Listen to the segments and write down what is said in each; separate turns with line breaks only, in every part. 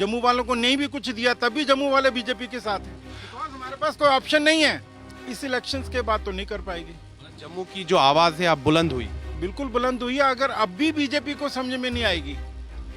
जम्मू वालों को नहीं भी कुछ दिया तब भी जम्मू वाले बीजेपी के साथ हैं, बिकॉज हमारे पास कोई ऑप्शन नहीं है। इस इलेक्शंस के बाद तो नहीं कर पाएगी।
जम्मू की जो आवाज़ है अब बुलंद हुई।
बिल्कुल बुलंद हुई है। अगर अब भी बीजेपी को समझ में नहीं आएगी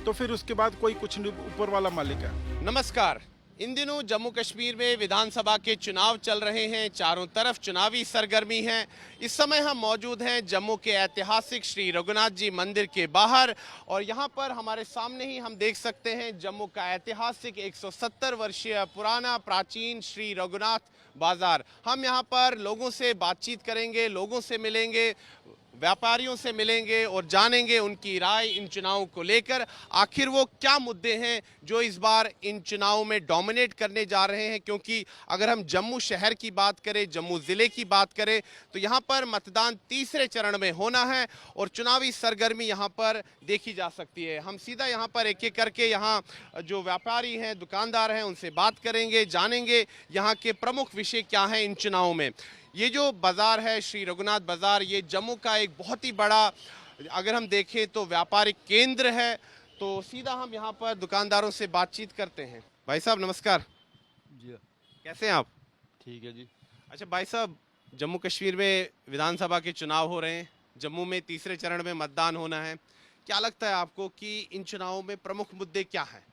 तो फिर उसके बाद कोई कुछ नहीं, ऊपर वाला मालिक है।
नमस्कार। इन दिनों जम्मू कश्मीर में विधानसभा के चुनाव चल रहे हैं, चारों तरफ चुनावी सरगर्मी है। इस समय हम मौजूद हैं जम्मू के ऐतिहासिक श्री रघुनाथ जी मंदिर के बाहर और यहाँ पर हमारे सामने ही हम देख सकते हैं जम्मू का ऐतिहासिक 170 वर्षीय पुराना प्राचीन श्री रघुनाथ बाजार। हम यहाँ पर लोगों से बातचीत करेंगे, लोगों से मिलेंगे, व्यापारियों से मिलेंगे और जानेंगे उनकी राय इन चुनावों को लेकर। आखिर वो क्या मुद्दे हैं जो इस बार इन चुनावों में डोमिनेट करने जा रहे हैं, क्योंकि अगर हम जम्मू शहर की बात करें, जम्मू ज़िले की बात करें तो यहाँ पर मतदान तीसरे चरण में होना है और चुनावी सरगर्मी यहाँ पर देखी जा सकती है। हम सीधा यहाँ पर एक एक करके यहाँ जो व्यापारी हैं, दुकानदार हैं, उनसे बात करेंगे, जानेंगे यहाँ के प्रमुख विषय क्या हैं इन चुनावों में। ये जो बाज़ार है श्री रघुनाथ बाज़ार, ये जम्मू का एक बहुत ही बड़ा, अगर हम देखें तो व्यापारिक केंद्र है। तो सीधा हम यहाँ पर दुकानदारों से बातचीत करते हैं। भाई साहब नमस्कार।
जी
कैसे हैं आप?
ठीक है जी।
अच्छा भाई साहब, जम्मू कश्मीर में विधानसभा के चुनाव हो रहे हैं, जम्मू में तीसरे चरण में मतदान होना है। क्या लगता है आपको कि इन चुनावों में प्रमुख मुद्दे क्या हैं?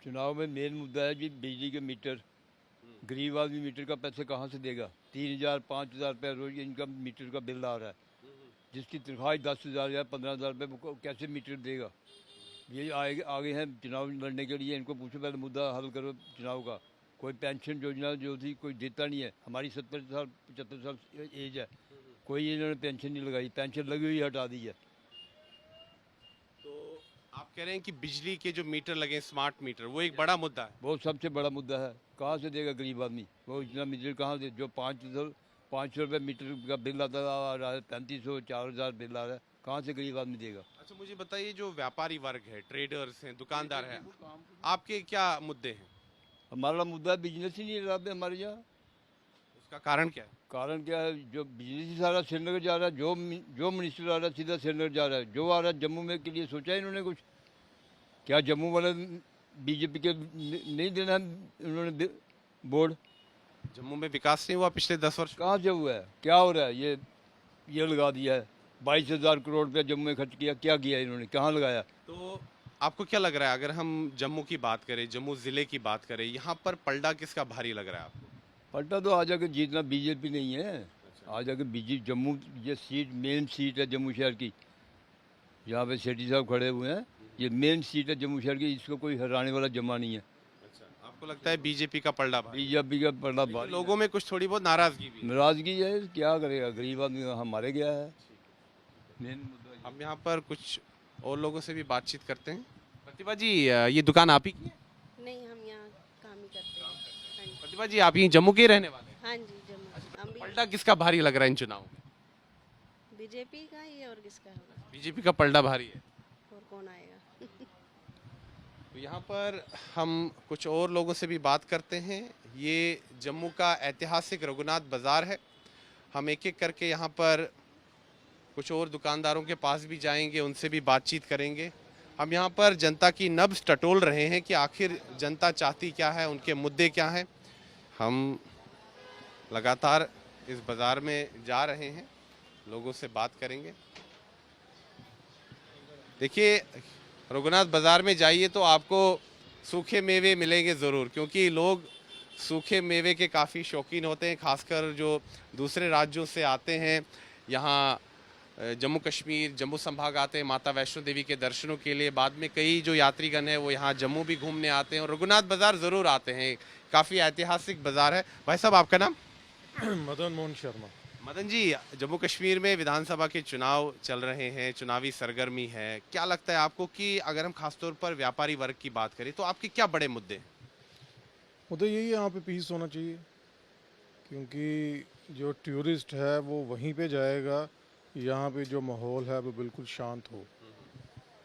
चुनाव में मेन मुद्दा है जी बिजली के मीटर। गरीब आदमी मीटर का पैसे कहाँ से देगा? 3,000 5,000 रुपये रोज इनका मीटर का बिल आ रहा है। जिसकी तनख्वाह 10,000 या 15,000 रुपये, वो कैसे मीटर देगा? ये आगे हैं चुनाव लड़ने के लिए, इनको पूछो पहले मुद्दा हल करो चुनाव का। कोई पेंशन योजना जो थी कोई देता नहीं है। हमारी 70 साल 75 साल एज है, कोई इन्होंने पेंशन नहीं लगाई, पेंशन लगी हुई हटा दी है।
तो आप कह रहे हैं कि बिजली के जो मीटर लगे, स्मार्ट मीटर, वो एक बड़ा मुद्दा है।
वो सबसे बड़ा मुद्दा है। कहाँ से देगा गरीब आदमी? वो इतना मीटर कहाँ से, जो 500 रुपये मीटर का बिल आता आ रहा है, 3,500 4,000 बिल आ रहा है, कहाँ से गरीब आदमी देगा?
अच्छा मुझे बताइए, जो व्यापारी वर्ग है, ट्रेडर्स हैं, दुकानदार हैं, आपके क्या मुद्दे हैं?
हमारा मुद्दा बिजनेस ही नहीं रहा है हमारे यहाँ।
उसका कारण क्या है?
कारण क्या है? जो बिजनेस ही सारा श्रीनगर जा रहा है, जो मिनिस्टर आ रहा है सीधा श्रीनगर जा रहा है। जो आ रहा है जम्मू में के लिए सोचा है इन्होंने कुछ? क्या जम्मू वाले बीजेपी के नहीं देना है उन्होंने बोर्ड?
जम्मू में विकास नहीं हुआ पिछले 10 वर्ष?
कहाँ से हुआ है? क्या हो रहा है? ये लगा दिया है 22,000 करोड़ रुपया जम्मू में खर्च किया। क्या किया इन्होंने? कहाँ लगाया?
तो आपको क्या लग रहा है, अगर हम जम्मू की बात करें, जम्मू ज़िले की बात करें, यहाँ पर पलड़ा किसका भारी लग रहा है आपको?
पलटा तो आ जाकर जीतना बीजेपी नहीं है। आ जाकर बीजेपी जम्मू, ये सीट मेन सीट है जम्मू शहर की। यहाँ पे सेठी साहब खड़े हुए हैं, ये मेन सीट है जम्मू शहर की, इसको कोई हराने वाला जमा नहीं है।
अच्छा, आपको लगता है बीजेपी का पलड़ा भारी?
बीजेपी का पलड़ा
लेकिन
भारी।
लोगों में कुछ थोड़ी बहुत नाराजगी भी है।
नाराजगी है, क्या करेगा गरीब आदमी? हमारे गया है मेन मुद्दा।
हम यहाँ पर कुछ और लोगों से भी बातचीत करते हैं। प्रतिभा जी, ये दुकान आप ही की है?
नहीं, हम यहाँ काम ही करते हैं। हाँ जी।
प्रतिभा जी, आप यहीं जम्मू के ही रहने वाले हैं?
हाँ जी, जम्मू। हम भी
पलड़ा किसका भारी लग रहा है इन चुनाव में?
बीजेपी का ही है, और किसका होगा?
बीजेपी का पलड़ा भारी है।
और कौन आएगा?
तो यहाँ पर हम कुछ और लोगों से भी बात करते हैं। ये जम्मू का ऐतिहासिक रघुनाथ बाज़ार है। हम एक एक करके यहाँ पर कुछ और दुकानदारों के पास भी जाएंगे, उनसे भी बातचीत करेंगे। हम यहाँ पर जनता की नब्ज़ टटोल रहे हैं कि आखिर जनता चाहती क्या है, उनके मुद्दे क्या हैं। हम लगातार इस बाज़ार में जा रहे हैं, लोगों से बात करेंगे। देखिए, रघुनाथ बाज़ार में जाइए तो आपको सूखे मेवे मिलेंगे ज़रूर, क्योंकि लोग सूखे मेवे के काफ़ी शौकीन होते हैं, खासकर जो दूसरे राज्यों से आते हैं यहाँ जम्मू कश्मीर, जम्मू संभाग आते हैं माता वैष्णो देवी के दर्शनों के लिए। बाद में कई जो यात्रीगण हैं वो यहाँ जम्मू भी घूमने आते हैं और रघुनाथ बाज़ार ज़रूर आते हैं। काफ़ी ऐतिहासिक बाज़ार है। भाई साहब, आपका नाम?
मदन मोहन शर्मा।
मदन जी, जम्मू कश्मीर में विधानसभा के चुनाव चल रहे हैं, चुनावी सरगर्मी है। क्या लगता है आपको कि अगर हम खासतौर पर व्यापारी वर्ग की बात करें तो आपके क्या बड़े मुद्दे हैं?
मुझे यही यहाँ पे पीस होना चाहिए, क्योंकि जो टूरिस्ट है वो वहीं पे जाएगा। यहाँ पे जो माहौल है वो बिल्कुल शांत हो,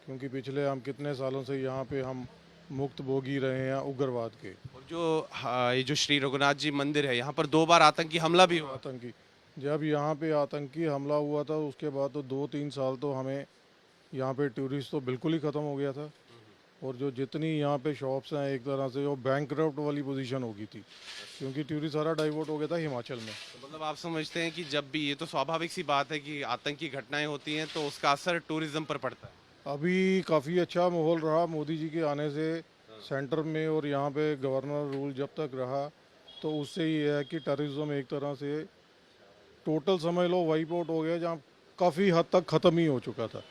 क्योंकि पिछले हम कितने सालों से यहाँ पे हम मुक्त भोगी रहे हैं उग्रवाद के।
और जो ये जो श्री रघुनाथ जी मंदिर है, यहाँ पर 2 बार आतंकी हमला भी हुआ।
आतंकी, जब यहाँ पे आतंकी हमला हुआ था उसके बाद तो 2-3 साल तो हमें यहाँ पे टूरिस्ट तो बिल्कुल ही ख़त्म हो गया था। और जो जितनी यहाँ पे शॉप्स हैं एक तरह से वो बैंकरप्ट वाली पोजीशन हो गई थी, क्योंकि टूरिस्ट सारा डाइवर्ट हो गया था हिमाचल में।
तो मतलब आप समझते हैं कि जब भी, ये तो स्वाभाविक सी बात है कि आतंकी घटनाएं होती हैं तो उसका असर टूरिज्म पर पड़ता है।
अभी काफ़ी अच्छा माहौल रहा मोदी जी के आने से सेंटर में, और यहाँ पे गवर्नर रूल जब तक रहा तो उससे ये है कि टूरिज्म एक तरह से टोटल समझ लो वाइप आउट हो गया, जहाँ काफ़ी हद तक ख़त्म ही हो चुका था।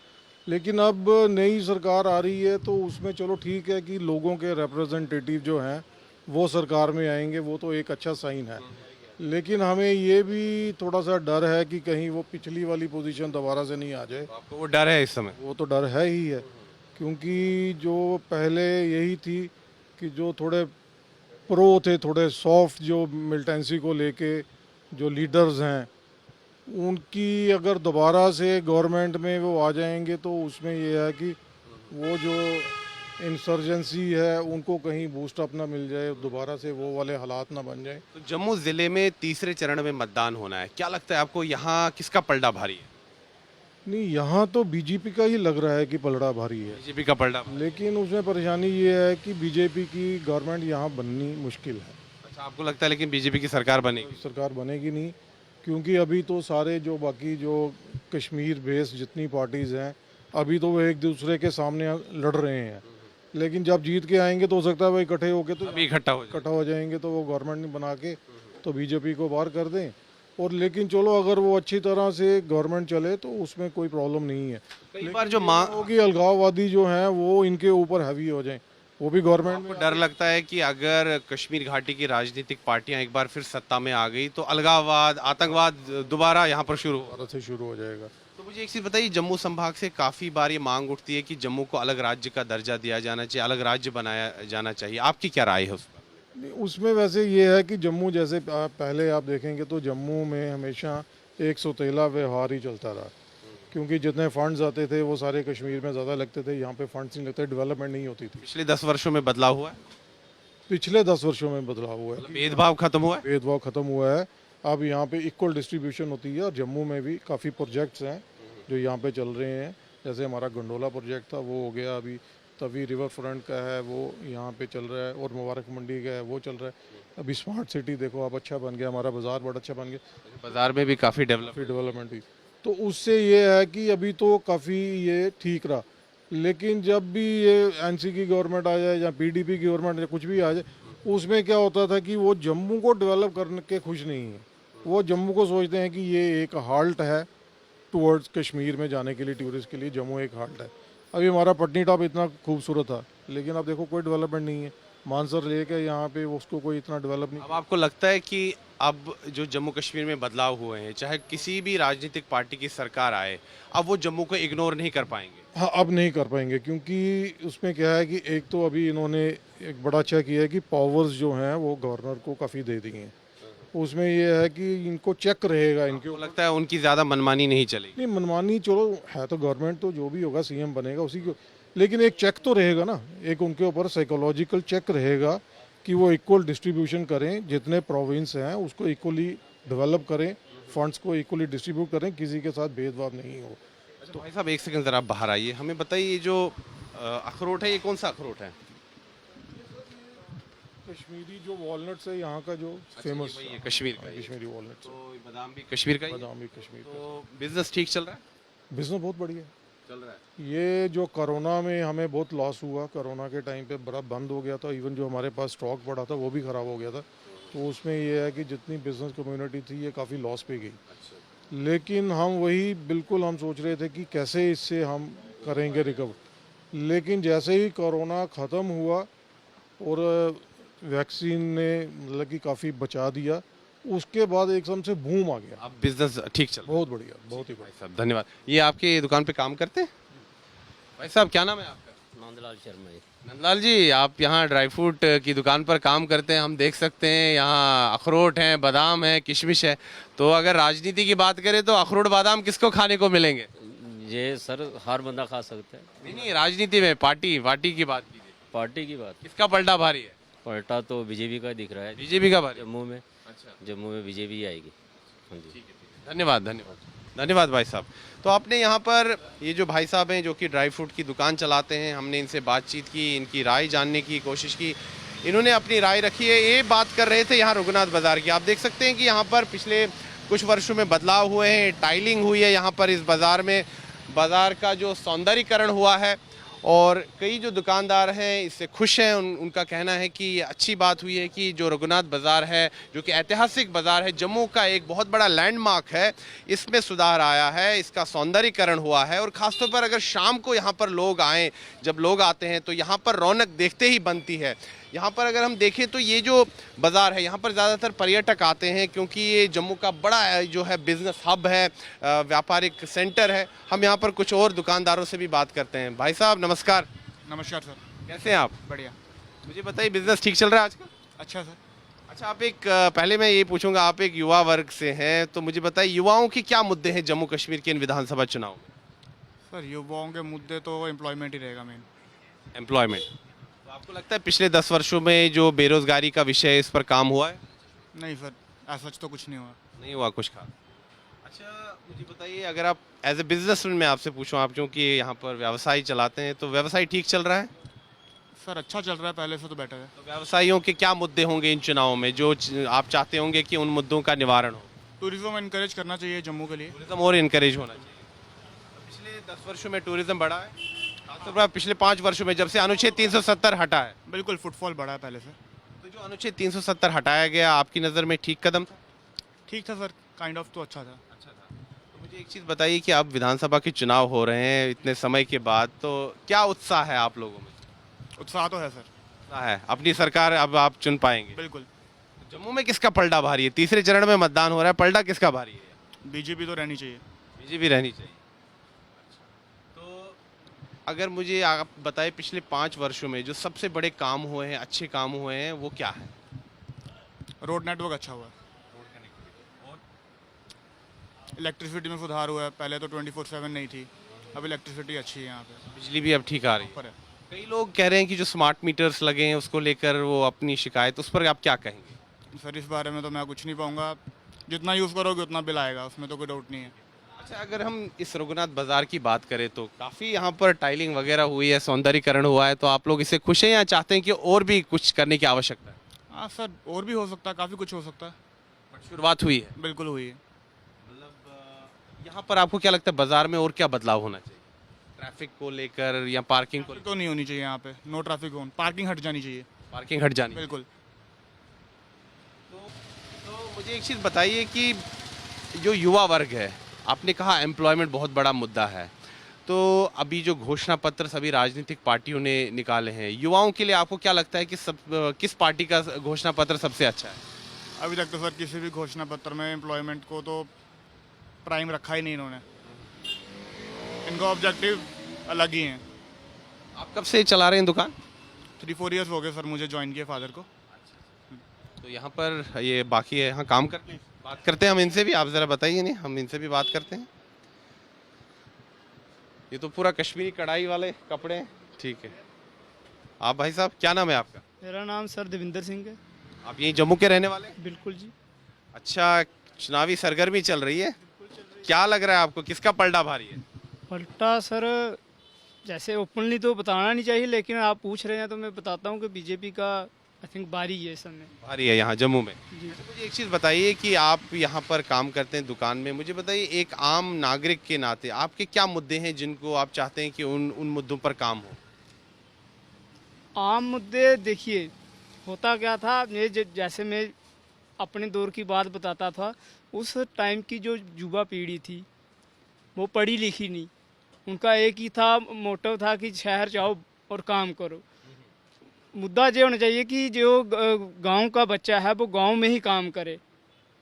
लेकिन अब नई सरकार आ रही है तो उसमें चलो ठीक है कि लोगों के रिप्रेजेंटेटिव जो हैं वो सरकार में आएंगे, वो तो एक अच्छा साइन है। लेकिन हमें ये भी थोड़ा सा डर है कि कहीं वो पिछली वाली पोजीशन दोबारा से नहीं आ जाए।
तो आपको वो डर है इस समय?
वो तो डर है ही है, क्योंकि जो पहले यही थी कि जो थोड़े प्रो थे, थोड़े सॉफ्ट, जो मिलिटेंसी को लेके जो लीडर्स हैं, उनकी अगर दोबारा से गवर्नमेंट में वो आ जाएंगे तो उसमें ये है कि वो जो इंसर्जेंसी है उनको कहीं बूस्ट अप ना मिल जाए, दोबारा से वो वाले हालात ना बन जाए।
तो जम्मू जिले में तीसरे चरण में मतदान होना है, क्या लगता है आपको यहाँ किसका पलड़ा भारी है?
नहीं, यहाँ तो बीजेपी का ही लग रहा है कि पलड़ा भारी है,
बीजेपी का पलड़ा।
लेकिन उसमें परेशानी ये है कि बीजेपी की गवर्नमेंट यहाँ बननी मुश्किल है।
अच्छा, आपको लगता है लेकिन बीजेपी की सरकार बनेगी?
सरकार बनेगी नहीं, क्योंकि अभी तो सारे जो बाकी जो कश्मीर बेस्ड जितनी पार्टीज़ हैं अभी तो वो एक दूसरे के सामने लड़ रहे हैं, लेकिन जब जीत के आएंगे तो हो सकता है भाई इकट्ठे होके तो
अभी इकट्ठा हो
जाएंगे तो वो गवर्नमेंट नहीं बना के तो बीजेपी को बाहर कर दें। और लेकिन चलो अगर वो अच्छी तरह से गवर्नमेंट चले तो उसमें कोई प्रॉब्लम नहीं है।
कई बार जो मांग
होगी अलगाववादी जो हैं वो इनके ऊपर हैवी हो जाएं, वो भी गवर्नमेंट
को डर लगता है कि अगर कश्मीर घाटी की राजनीतिक पार्टियां एक बार फिर सत्ता में आ गई तो अलगाववाद, आतंकवाद दोबारा यहाँ पर शुरू
हो जाएगा।
तो मुझे एक चीज़ बताइए, जम्मू संभाग से काफ़ी बार ये मांग उठती है कि जम्मू को अलग राज्य का दर्जा दिया जाना चाहिए, अलग राज्य बनाया जाना चाहिए, आपकी क्या राय है उस पर?
नहीं, उसमें वैसे ये है कि जम्मू जैसे पहले आप देखेंगे तो जम्मू में हमेशा एक सौतेला व्यवहार ही चलता रहा, क्योंकि जितने फंड्स आते थे वो सारे कश्मीर में ज़्यादा लगते थे, यहाँ पे फंड्स नहीं लगते, डेवलपमेंट नहीं होती थी।
पिछले 10 वर्षों में बदलाव हुआ है?
पिछले 10 वर्षों में बदलाव हुआ है,
भेदभाव खत्म हुआ है?
भेदभाव खत्म हुआ है। अब यहाँ पे इक्वल डिस्ट्रीब्यूशन होती है, और जम्मू में भी काफ़ी प्रोजेक्ट्स हैं जो यहाँ पे चल रहे हैं। जैसे हमारा गंडोला प्रोजेक्ट था वो हो गया, अभी तवी रिवर फ्रंट का है वो यहाँ पे चल रहा है, और मुबारक मंडी का है वो चल रहा है। अभी स्मार्ट सिटी देखो आप अच्छा बन गया, हमारा बाज़ार बड़ा अच्छा बन गया,
बाजार में भी काफ़ी
डेवलपमेंट हुई। तो उससे ये है कि अभी तो काफ़ी ये ठीक रहा, लेकिन जब भी ये एनसी की गवर्नमेंट आ जाए या पीडीपी की गवर्नमेंट या कुछ भी आ जाए, उसमें क्या होता था कि वो जम्मू को डेवलप करने के खुश नहीं है। वो जम्मू को सोचते हैं कि ये एक हाल्ट है टुवर्ड्स कश्मीर में जाने के लिए, टूरिस्ट के लिए जम्मू एक हाल्ट है। अभी हमारा पटनीटॉप इतना खूबसूरत था, लेकिन अब देखो कोई डेवलपमेंट नहीं है। मानसर लेक है यहाँ पे, उसको कोई इतना डेवलप नहीं।
अब आपको लगता है कि अब जो जम्मू कश्मीर में बदलाव हुए हैं, चाहे किसी भी राजनीतिक पार्टी की सरकार आए, अब वो जम्मू को इग्नोर नहीं कर पाएंगे?
हाँ, अब नहीं कर पाएंगे, क्योंकि उसमें क्या है कि एक तो अभी इन्होंने एक बड़ा अच्छा किया है कि पावर्स जो हैं वो गवर्नर को काफ़ी दे दी हैं। उसमें ये है कि इनको चेक रहेगा इनके।
आपको लगता है उनकी ज़्यादा मनमानी नहीं चलेगी?
नहीं, मनमानी चलो है तो गवर्नमेंट तो जो भी होगा सीएम बनेगा उसी को, लेकिन एक चेक तो रहेगा ना, एक उनके ऊपर साइकोलॉजिकल चेक रहेगा कि वो इक्वल डिस्ट्रीब्यूशन करें, जितने प्रोविंस हैं उसको इक्वली डेवलप करें, फंड्स को इक्वली डिस्ट्रीब्यूट करें, किसी के साथ भेदभाव नहीं हो।
तो भाई साहब एक सेकंड ज़रा आप बाहर आइए, हमें बताइए ये जो अखरोट है ये कौन सा अखरोट है?
कश्मीरी जो वॉलनट्स है यहाँ का जो फेमस
वही है, कश्मीर का ये।
कश्मीरी वॉलनट्स,
तो बादाम भी कश्मीर का ही है?
बादाम भी कश्मीर का।
तो बिजनेस ठीक चल रहा है?
बिजनेस बहुत बढ़िया है।
चल रहा है।
ये जो कोरोना में हमें बहुत लॉस हुआ, कोरोना के टाइम पे बड़ा बंद हो गया था, इवन जो हमारे पास स्टॉक पड़ा था वो भी ख़राब हो गया था, तो उसमें ये है कि जितनी बिजनेस कम्युनिटी थी ये काफ़ी लॉस पे गई। लेकिन हम वही बिल्कुल हम सोच रहे थे कि कैसे इससे हम करेंगे रिकवर, लेकिन जैसे ही कोरोना ख़त्म हुआ और वैक्सीन ने मतलब कि काफ़ी बचा दिया, उसके बाद एकदम से बूम आ गया।
अब बिजनेस ठीक चल रहा है?
बहुत बढ़िया, बहुत ही
भाई
बढ़िया।
साहब धन्यवाद। ये आपके दुकान पे काम करते हैं? भाई साहब क्या नाम है आपका?
नंदलाल शर्मा जी।
नंदलाल जी, आप यहाँ ड्राई फ्रूट की दुकान पर काम करते हैं, हम देख सकते हैं यहाँ अखरोट हैं, बादाम है, किशमिश है। तो अगर राजनीति की बात करें तो अखरोट बादाम किसको खाने को मिलेंगे?
ये सर हर बंदा खा सकता है।
नहीं, राजनीति में पार्टी की बात कीजिए।
पार्टी की बात,
किसका पलटा भारी है?
पलटा तो बीजेपी का दिख रहा है।
बीजेपी का भारी?
जम्मू में,
अच्छा,
जम्मू में बीजेपी आएगी। हाँ जी।
ठीक है, धन्यवाद। धन्यवाद भाई साहब। तो आपने यहाँ पर ये जो भाई साहब हैं जो कि ड्राई फ्रूट की दुकान चलाते हैं, हमने इनसे बातचीत की, इनकी राय जानने की कोशिश की। इन्होंने अपनी राय रखी है। ये बात कर रहे थे यहाँ रघुनाथ बाज़ार की। आप देख सकते हैं कि यहाँ पर पिछले कुछ वर्षों में बदलाव हुए हैं, टाइलिंग हुई है यहाँ पर इस बाज़ार में, बाज़ार का जो सौंदर्यीकरण हुआ है और कई जो दुकानदार हैं इससे खुश हैं। उनका कहना है कि ये अच्छी बात हुई है कि जो रघुनाथ बाज़ार है जो कि ऐतिहासिक बाज़ार है, जम्मू का एक बहुत बड़ा लैंडमार्क है, इसमें सुधार आया है, इसका सौंदर्यीकरण हुआ है। और ख़ासतौर पर अगर शाम को यहाँ पर लोग आएँ, जब लोग आते हैं तो यहाँ पर रौनक देखते ही बनती है। यहाँ पर अगर हम देखें तो ये जो बाज़ार है यहाँ पर ज़्यादातर पर्यटक आते हैं क्योंकि ये जम्मू का बड़ा जो है बिज़नेस हब है, व्यापारिक सेंटर है। हम यहाँ पर कुछ और दुकानदारों से भी बात करते हैं। भाई साहब नमस्कार।
नमस्कार सर।
कैसे हैं आप?
बढ़िया।
मुझे बताइए बिज़नेस ठीक चल रहा है आजकल?
अच्छा सर।
अच्छा, आप एक पहले मैं ये पूछूंगा, आप एक युवा वर्ग से हैं तो मुझे बताइए युवाओं के क्या मुद्दे हैं जम्मू कश्मीर के इन विधानसभा चुनाव में?
सर युवाओं के मुद्दे तो एम्प्लॉयमेंट ही रहेगा मेन।
एम्प्लॉयमेंट। तो आपको लगता है पिछले 10 वर्षों में जो बेरोजगारी का विषय है इस पर काम हुआ है?
नहीं सर, ऐसा तो कुछ नहीं हुआ।
नहीं हुआ कुछ खास। अच्छा, मुझे बताइए अगर आप एज ए बिजनेसमैन मैं आपसे पूछूं, आप क्योंकि यहाँ पर व्यवसाय चलाते हैं तो व्यवसाय ठीक चल रहा है?
सर अच्छा चल रहा है, पहले से तो बेटर है।
तो व्यवसायियों के क्या मुद्दे होंगे इन चुनावों में जो आप चाहते होंगे कि उन मुद्दों का निवारण हो?
टूरिज्म इनकरेज करना चाहिए जम्मू के लिए।
टूरिज्म और इनकरेज होना चाहिए। पिछले 10 वर्षों में टूरिज्म बढ़ा है, खासतौर पर पिछले 5 वर्षों में जब से अनुच्छेद 370 हटा है।
बिल्कुल फुटफॉल बढ़ा है पहले से।
तो जो अनुच्छेद 370 हटाया गया आपकी नज़र में ठीक कदम था?
ठीक था सर, काइंड ऑफ तो अच्छा था।
अच्छा था। तो मुझे एक चीज़ बताइए कि अब विधानसभा के चुनाव हो रहे हैं इतने समय के बाद, तो क्या उत्साह है आप लोगों में?
उत्साह तो है सर।
उत्साह है, अपनी सरकार अब आप चुन पाएंगे?
बिल्कुल।
जम्मू में किसका पलड़ा भारी है? तीसरे चरण में मतदान हो रहा है, पलड़ा किसका भारी है?
बीजेपी तो रहनी चाहिए।
बीजेपी रहनी चाहिए। तो अगर मुझे आप बताएं पिछले 5 वर्षों में जो सबसे बड़े काम हुए हैं, अच्छे काम हुए हैं, वो क्या है?
रोड नेटवर्क अच्छा हुआ है, इलेक्ट्रिसिटी में सुधार हुआ है। पहले तो 24/7 नहीं थी, अब इलेक्ट्रिसिटी अच्छी है यहाँ पे।
बिजली भी अब ठीक आ रही है।
ऊपर है।
कई लोग कह रहे हैं कि जो स्मार्ट मीटर्स लगे हैं उसको लेकर वो अपनी शिकायत, उस पर आप क्या कहेंगे?
सर इस बारे में तो मैं कुछ नहीं पाऊँगा, जितना यूज़ करोगे उतना बिल आएगा, उसमें तो कोई डाउट नहीं है।
अच्छा, अगर हम इस रघुनाथ बाजार की बात करें तो काफ़ी यहाँ पर टाइलिंग वगैरह हुई है, सौंदर्यीकरण हुआ है, तो आप लोग इससे खुश हैं या चाहते हैं कि और भी कुछ करने की आवश्यकता है?
हाँ सर, और भी हो सकता है, काफ़ी कुछ हो सकता है।
बट शुरुआत हुई है।
बिल्कुल हुई है।
मतलब यहाँ पर आपको क्या लगता है बाजार में और क्या बदलाव होना चाहिए? ट्रैफिक को लेकर या पार्किंग को?
तो नहीं होनी चाहिए यहाँ पे, नो ट्रैफिक जोन, पार्किंग हट जानी चाहिए।
पार्किंग हट जानी।
बिल्कुल।
तो मुझे एक चीज़ बताइए कि जो युवा वर्ग है, आपने कहा एम्प्लॉयमेंट बहुत बड़ा मुद्दा है, तो अभी जो घोषणा पत्र सभी राजनीतिक पार्टियों ने निकाले हैं, युवाओं के लिए आपको क्या लगता है कि किस पार्टी का घोषणा पत्र सबसे अच्छा है?
अभी तक तो सर किसी भी घोषणा पत्र में एम्प्लॉयमेंट को तो प्राइम रखा ही नहीं इन्होंने। इनका ऑब्जेक्टिव अलग ही है।
आप कब से चला रहे हैं दुकान?
3-4 ईयर्स हो गए सर मुझे ज्वाइन किए, फादर को।
तो यहाँ पर ये बाकी है, यहाँ काम करते हैं, बात करते हैं हम इनसे भी। आप ज़रा बताइए, नहीं हम इनसे भी बात करते हैं। ये तो पूरा कश्मीरी कढ़ाई वाले कपड़े हैं। ठीक है, आप भाई साहब क्या नाम है आपका?
मेरा नाम सर देविंदर सिंह है।
आप यहीं जम्मू के रहने वाले हैं?
बिल्कुल जी।
अच्छा, चुनावी सरगर्मी चल रही है, क्या लग रहा है आपको किसका पलड़ा भारी है?
पलटा सर जैसे ओपनली तो बताना नहीं चाहिए, लेकिन आप पूछ रहे हैं तो मैं बताता हूँ कि बीजेपी का आई थिंक बारी है इस समय।
भारी है यहाँ जम्मू में।
जी।
मुझे एक चीज़ बताइए कि आप यहाँ पर काम करते हैं दुकान में, मुझे बताइए एक आम नागरिक के नाते आपके क्या मुद्दे हैं जिनको आप चाहते हैं कि उन मुद्दों पर काम हो?
आम मुद्दे देखिए, होता क्या था, जैसे मैं अपने दौर की बात बताता था, उस टाइम की जो युवा पीढ़ी थी वो पढ़ी लिखी नहीं, उनका एक ही था मोटिव था कि शहर जाओ और काम करो। मुद्दा ये होना चाहिए कि जो गांव का बच्चा है वो गांव में ही काम करे,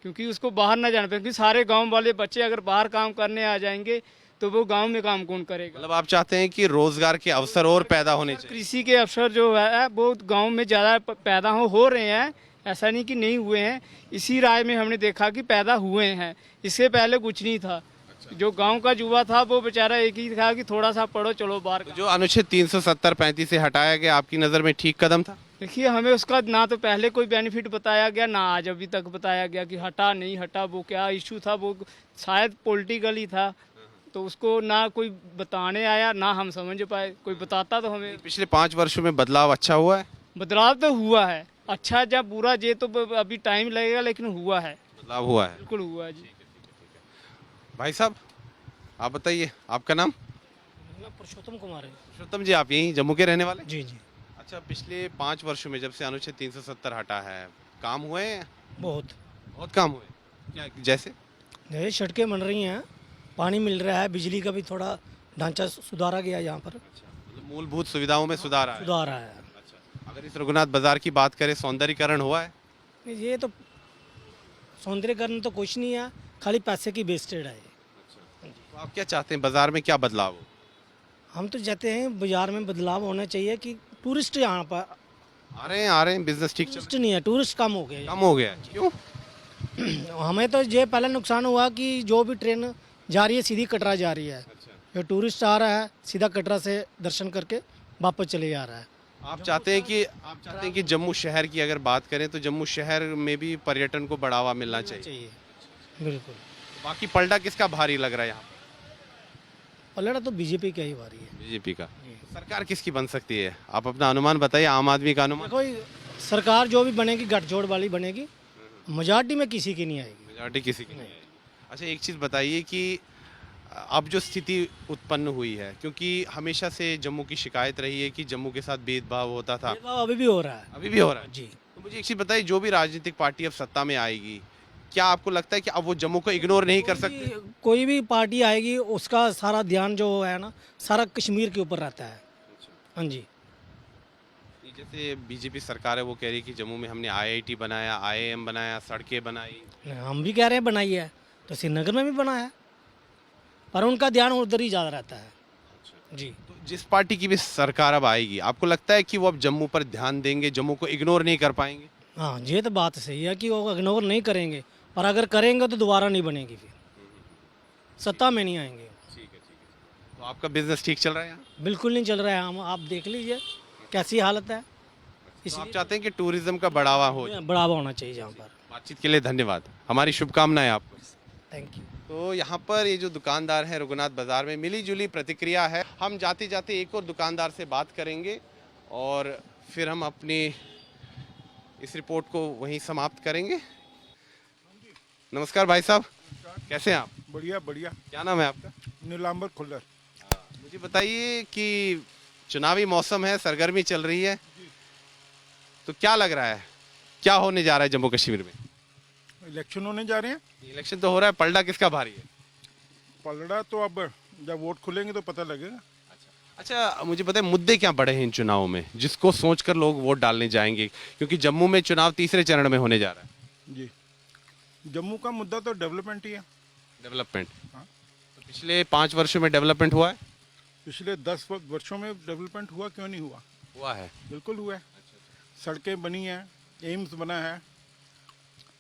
क्योंकि उसको बाहर ना जाना पड़े, क्योंकि सारे गांव वाले बच्चे अगर बाहर काम करने आ जाएंगे तो वो गांव में काम कौन करेगा?
मतलब आप चाहते हैं कि रोजगार के अवसर और पैदा होने चाहिए?
कृषि के अवसर जो है वो गांव में ज़्यादा पैदा हो रहे हैं, ऐसा नहीं कि नहीं हुए हैं। इसी राय में हमने देखा कि पैदा हुए हैं, इससे पहले कुछ नहीं था। जो गांव का युवा था वो बेचारा एक ही था कि थोड़ा सा पढ़ो चलो बाहर।
तो जो अनुच्छेद 370-35 से हटाया गया आपकी नज़र में ठीक कदम था?
देखिए हमें उसका ना तो पहले कोई बेनिफिट बताया गया ना आज अभी तक बताया गया कि हटा नहीं हटा, वो क्या इशू था, वो शायद पॉलिटिकल ही था, तो उसको ना कोई बताने आया ना हम समझ पाए, कोई बताता तो हमें।
पिछले 5 वर्षों में बदलाव अच्छा हुआ है?
बदलाव तो हुआ है, अच्छा या बुरा ये तो अभी टाइम लगेगा, लेकिन हुआ है,
बदलाव हुआ है।
बिल्कुल हुआ है जी।
भाई साहब आप बताइए, आपका नाम?
पुरुषोत्तम कुमार है।
पुरुषोत्तम जी, आप यहीं जम्मू के रहने वाले?
जी जी,
अच्छा, पिछले 5 वर्षों में जब से अनुच्छेद 370 हटा है, काम हुए हैं?
बहुत
बहुत काम हुए। क्या जैसे?
नई सड़कें बन रही हैं, पानी मिल रहा है, बिजली का भी थोड़ा ढांचा सुधारा गया, यहाँ पर
मतलब मूलभूत सुविधाओं में सुधार आया है।
सुधार आया है।
अच्छा, अगर इस रघुनाथ बाजार की बात करें, सौंदर्यीकरण हुआ है?
ये तो सौंदर्यकरण तो कुछ नहीं है, खाली पैसे की वेस्टेड है।
तो आप क्या चाहते हैं, बाजार में क्या बदलाव हो?
हम तो चाहते हैं बाजार में बदलाव होना चाहिए कि टूरिस्ट यहाँ पर
आ रहे हैं, बिजनेस ठीक चल
टूरिस्ट नहीं है, टूरिस्ट कम हो गए।
कम हो गया है। क्यों?
हमें तो ये पहले नुकसान हुआ कि जो भी ट्रेन जा रही है सीधी कटरा जा रही है, जो टूरिस्ट आ रहा है सीधा कटरा से दर्शन करके वापस चले जा रहा है।
आप चाहते हैं कि जम्मू शहर की अगर बात करें तो जम्मू शहर में भी पर्यटन को बढ़ावा मिलना चाहिए।
बिल्कुल।
बाकी पलटा किसका भारी लग रहा है यहाँ पर?
पलड़ा तो बीजेपी का ही बारी है।
बीजेपी का। सरकार किसकी बन सकती है, आप अपना अनुमान बताइए, आम आदमी का अनुमान?
देखो सरकार जो भी बनेगी गठजोड़ वाली बनेगी, मेजॉरिटी में किसी की नहीं आएगी।
मेजॉरिटी किसी की नहीं है। अच्छा, एक चीज़ बताइए कि अब जो स्थिति उत्पन्न हुई है, क्योंकि हमेशा से जम्मू की शिकायत रही है कि जम्मू के साथ भेदभाव होता था,
भेदभाव अभी भी हो रहा है।
अभी भी हो रहा है।
जी।
तो मुझे एक चीज़ बताइए, जो भी राजनीतिक पार्टी अब सत्ता में आएगी, क्या आपको लगता है कि अब वो जम्मू को इग्नोर नहीं कर सकते?
कोई भी पार्टी आएगी उसका सारा ध्यान जो है ना सारा कश्मीर के ऊपर रहता है। हाँ जी।
जैसे बीजेपी सरकार है, वो कह रही है कि जम्मू में हमने आईआईटी बनाया, आईआईएम बनाया, सड़कें बनाई।
हम भी कह रहे हैं बनाई है, तो श्रीनगर में भी बना है, पर उनका ध्यान उधर ही ज़्यादा रहता है। जी।
तो जिस पार्टी की भी सरकार अब आएगी, आपको लगता है कि वो अब जम्मू पर ध्यान देंगे, जम्मू को इग्नोर नहीं कर पाएंगे?
हाँ, ये तो बात सही है कि वो इग्नोर नहीं करेंगे, पर अगर करेंगे तो दोबारा नहीं बनेगी, फिर सत्ता में नहीं आएंगे।
तो आपका बिजनेस ठीक चल रहा है यहाँ?
बिल्कुल नहीं चल रहा है। हम आप देख लीजिए कैसी हालत है।
तो आप चाहते हैं कि टूरिज्म का बढ़ावा हो?
बढ़ावा होना चाहिए यहाँ पर।
बातचीत के लिए धन्यवाद, हमारी शुभकामनाएं आपको।
Thank you.
तो यहाँ पर ये जो दुकानदार हैं रघुनाथ बाजार में, मिली जुली प्रतिक्रिया है। हम जाते जाते एक और दुकानदार से बात करेंगे और फिर हम अपनी इस रिपोर्ट को वहीं समाप्त करेंगे। नमस्कार भाई साहब, कैसे हैं आप?
बढ़िया बढ़िया।
क्या नाम है आपका?
नीलांबर खुल्लर।
मुझे बताइए कि चुनावी मौसम है, सरगर्मी चल रही है, तो क्या लग रहा है, क्या होने जा रहा है जम्मू कश्मीर में?
इलेक्शन होने जा रहे हैं।
इलेक्शन तो हो रहा है, पलड़ा किसका भारी है?
पलड़ा तो अब जब वोट खुलेंगे तो पता लगेगा।
अच्छा, मुझे पता है मुद्दे क्या बड़े हैं इन चुनावों में जिसको सोचकर लोग वोट डालने जाएंगे, क्योंकि जम्मू में चुनाव तीसरे चरण में होने जा रहा है।
जी, जम्मू का मुद्दा तो डेवलपमेंट ही है।
डेवलपमेंट।
हाँ।
तो पिछले 5 वर्षों में डेवलपमेंट हुआ है?
पिछले 10 वर्षों में डेवलपमेंट हुआ, क्यों नहीं हुआ?
हुआ है।
बिल्कुल हुआ है। सड़कें बनी हैं, एम्स बना है,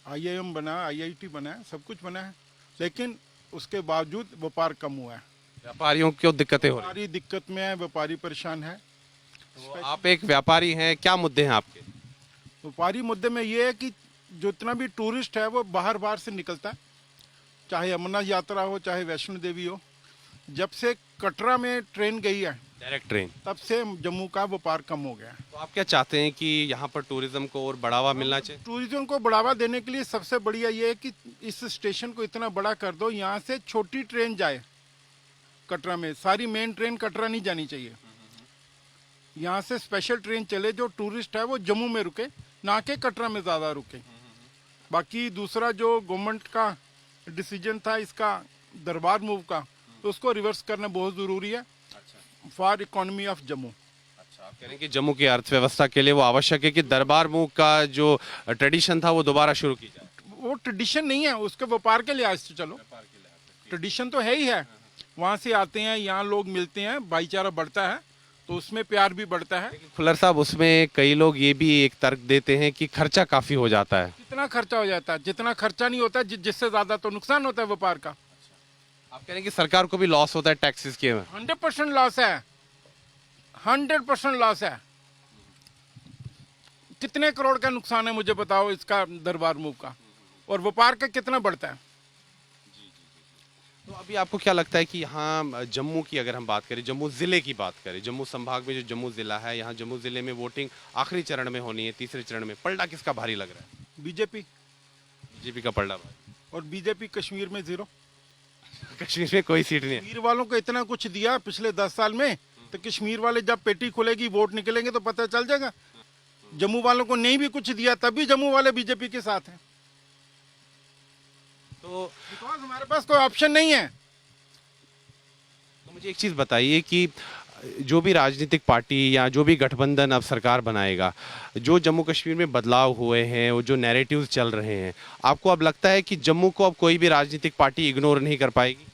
आईआईएम बना, आईआईटी बना है, सब कुछ बना है, लेकिन उसके बावजूद व्यापार कम हुआ है।
व्यापारियों को दिक्कतें हो रही
व्यापारी दिक्कत में है, व्यापारी परेशान है।
हैं। तो आप एक व्यापारी हैं, क्या मुद्दे हैं आपके?
व्यापारी मुद्दे में ये है कि जितना भी टूरिस्ट है वो बाहर से निकलता है, चाहे अमरनाथ यात्रा हो, चाहे वैष्णो देवी हो। जब से कटरा में ट्रेन गई है,
डायरेक्ट ट्रेन,
तब से जम्मू का व्यापार कम हो गया है।
तो आप क्या चाहते हैं कि यहाँ पर टूरिज्म को और बढ़ावा मिलना चाहिए?
टूरिज्म को बढ़ावा देने के लिए सबसे बढ़िया ये है कि इस स्टेशन को इतना बड़ा कर दो, यहाँ से छोटी ट्रेन जाए कटरा में। सारी मेन ट्रेन कटरा नहीं जानी चाहिए, यहाँ से स्पेशल ट्रेन चले, जो टूरिस्ट है वो जम्मू में रुके, ना कि कटरा में ज़्यादा रुके। बाकी दूसरा जो गवर्नमेंट का डिसीजन था इसका दरबार मूव का, तो उसको रिवर्स करना बहुत ज़रूरी है फॉर इकोनॉमी ऑफ जम्मू।
आप कह रहे हैं कि जम्मू की अर्थव्यवस्था के लिए वो आवश्यक है कि दरबार मूव का जो ट्रेडिशन था वो दोबारा शुरू की जाए।
वो ट्रेडिशन नहीं है, उसके व्यापार के लिहाज से चलो, ट्रेडिशन तो है ही है। वहाँ से आते हैं, यहाँ लोग मिलते हैं, भाईचारा बढ़ता है, तो उसमें प्यार भी बढ़ता है।
खुल्लर साहब, उसमें कई लोग ये भी एक तर्क देते हैं कि खर्चा काफी हो जाता है।
कितना खर्चा हो जाता है? जितना खर्चा नहीं होता, जिससे ज्यादा तो नुकसान होता है व्यापार का।
आप कह रहे हैं कि सरकार को भी लॉस होता है टैक्सेस के?
100% लॉस है, 100% लॉस है। कितने करोड़ का नुकसान है मुझे बताओ इसका दरबार मूव का, और व्यापार का कितना बढ़ता है।
तो अभी आपको क्या लगता है कि यहाँ जम्मू की अगर हम बात करें, जम्मू ज़िले की बात करें, जम्मू संभाग में जो जम्मू ज़िला है, यहाँ जम्मू ज़िले में वोटिंग आखिरी चरण में होनी है, तीसरे चरण में पलड़ा किसका भारी लग रहा है?
बीजेपी।
बीजेपी का पलड़ा भारी।
और बीजेपी कश्मीर में 0।
कश्मीर में कोई सीट नहीं है।
कश्मीर वालों को इतना कुछ दिया पिछले 10 साल में, तो कश्मीर वाले जब पेटी खुलेगी वोट निकलेंगे तो पता चल जाएगा। जम्मू वालों को नहीं भी कुछ दिया तब भी जम्मू वाले बीजेपी के साथ हैं।
तो
बिकॉज हमारे पास कोई ऑप्शन नहीं है।
तो मुझे एक चीज़ बताइए कि जो भी राजनीतिक पार्टी या जो भी गठबंधन अब सरकार बनाएगा, जो जम्मू कश्मीर में बदलाव हुए हैं, वो जो नैरेटिव्स चल रहे हैं, आपको अब लगता है कि जम्मू को अब कोई भी राजनीतिक पार्टी इग्नोर नहीं कर पाएगी?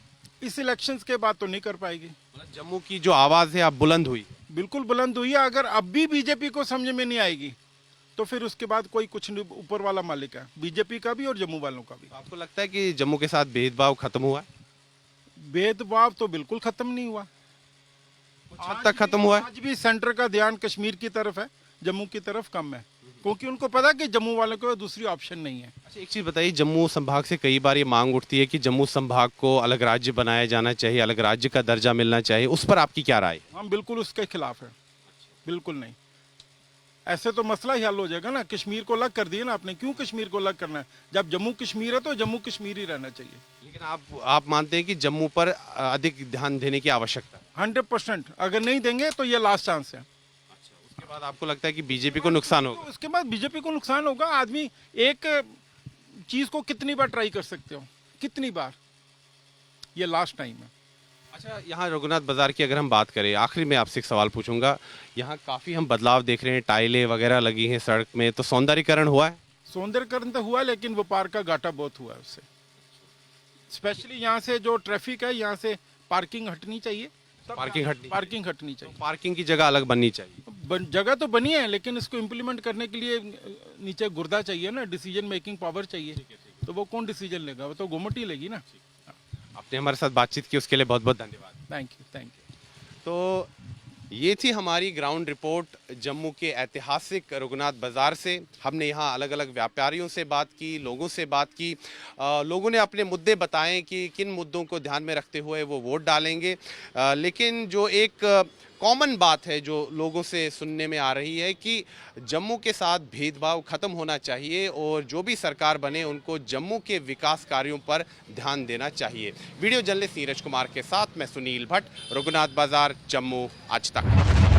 इस इलेक्शंस के बाद तो नहीं कर पाएगी।
मतलब जम्मू की जो आवाज़ है अब बुलंद हुई।
बिल्कुल बुलंद हुई है। अगर अब भी बीजेपी को समझ में नहीं आएगी तो फिर उसके बाद कोई कुछ नहीं, ऊपर वाला मालिक है, बीजेपी का भी और जम्मू वालों का भी।
आपको लगता है कि जम्मू के साथ भेदभाव खत्म हुआ है?
भेदभाव तो बिल्कुल खत्म नहीं हुआ।
कुछ हद तक खत्म हुआ है।
आज भी सेंटर का ध्यान कश्मीर की तरफ है, जम्मू की तरफ कम है, क्योंकि उनको पता है कि जम्मू वालों को दूसरी ऑप्शन नहीं है।
अच्छा, एक चीज़ बताइए, जम्मू संभाग से कई बार ये मांग उठती है कि जम्मू संभाग को अलग राज्य बनाया जाना चाहिए, अलग राज्य का दर्जा मिलना चाहिए, उस पर आपकी क्या राय है?
हम बिल्कुल उसके खिलाफ है। बिल्कुल नहीं, ऐसे तो मसला ही हल हो जाएगा ना। कश्मीर को अलग कर दिया ना आपने, क्यों कश्मीर को अलग करना है? जब जम्मू कश्मीर है तो जम्मू कश्मीर ही रहना चाहिए।
लेकिन आप मानते हैं कि जम्मू पर अधिक ध्यान देने की आवश्यकता है?
100%। अगर नहीं देंगे तो ये लास्ट चांस है।
उसके बाद आपको लगता है कि बीजेपी को नुकसान होगा?
उसके बाद बीजेपी को नुकसान होगा। आदमी एक चीज को कितनी बार ट्राई कर सकते हो, कितनी बार? ये लास्ट टाइम है।
अच्छा, यहाँ रघुनाथ बाजार की अगर हम बात करें, आखिरी में आपसे एक सवाल पूछूंगा। यहाँ काफ़ी हम बदलाव देख रहे हैं, टाइलें वगैरह लगी हैं सड़क में, तो सौंदर्यीकरण हुआ है?
सौंदर्यीकरण तो हुआ, लेकिन व्यापार का घाटा बहुत हुआ है उससे। स्पेशली यहाँ से जो ट्रैफिक है, यहाँ से पार्किंग हटनी चाहिए।
पार्किंग
हटनी चाहिए।
पार्किंग की जगह अलग बननी चाहिए।
जगह तो बनी है, लेकिन इसको इम्प्लीमेंट करने के लिए नीचे गुर्दा चाहिए ना, डिसीजन मेकिंग पावर चाहिए। तो वो कौन डिसीजन लेगा? वो तो गवर्नमेंट ही लेगी ना।
आपने हमारे साथ बातचीत की, उसके लिए बहुत बहुत धन्यवाद।
Thank you.
तो ये थी हमारी ग्राउंड रिपोर्ट जम्मू के ऐतिहासिक रघुनाथ बाज़ार से। हमने यहाँ अलग अलग व्यापारियों से बात की, लोगों से बात की। लोगों ने अपने मुद्दे बताएं कि किन मुद्दों को ध्यान में रखते हुए वो वोट डालेंगे। लेकिन जो एक कॉमन बात है जो लोगों से सुनने में आ रही है कि जम्मू के साथ भेदभाव खत्म होना चाहिए और जो भी सरकार बने उनको जम्मू के विकास कार्यों पर ध्यान देना चाहिए। वीडियो जर्नलिस्ट नीरज कुमार के साथ मैं सुनील भट्ट, रघुनाथ बाज़ार, जम्मू आज तक।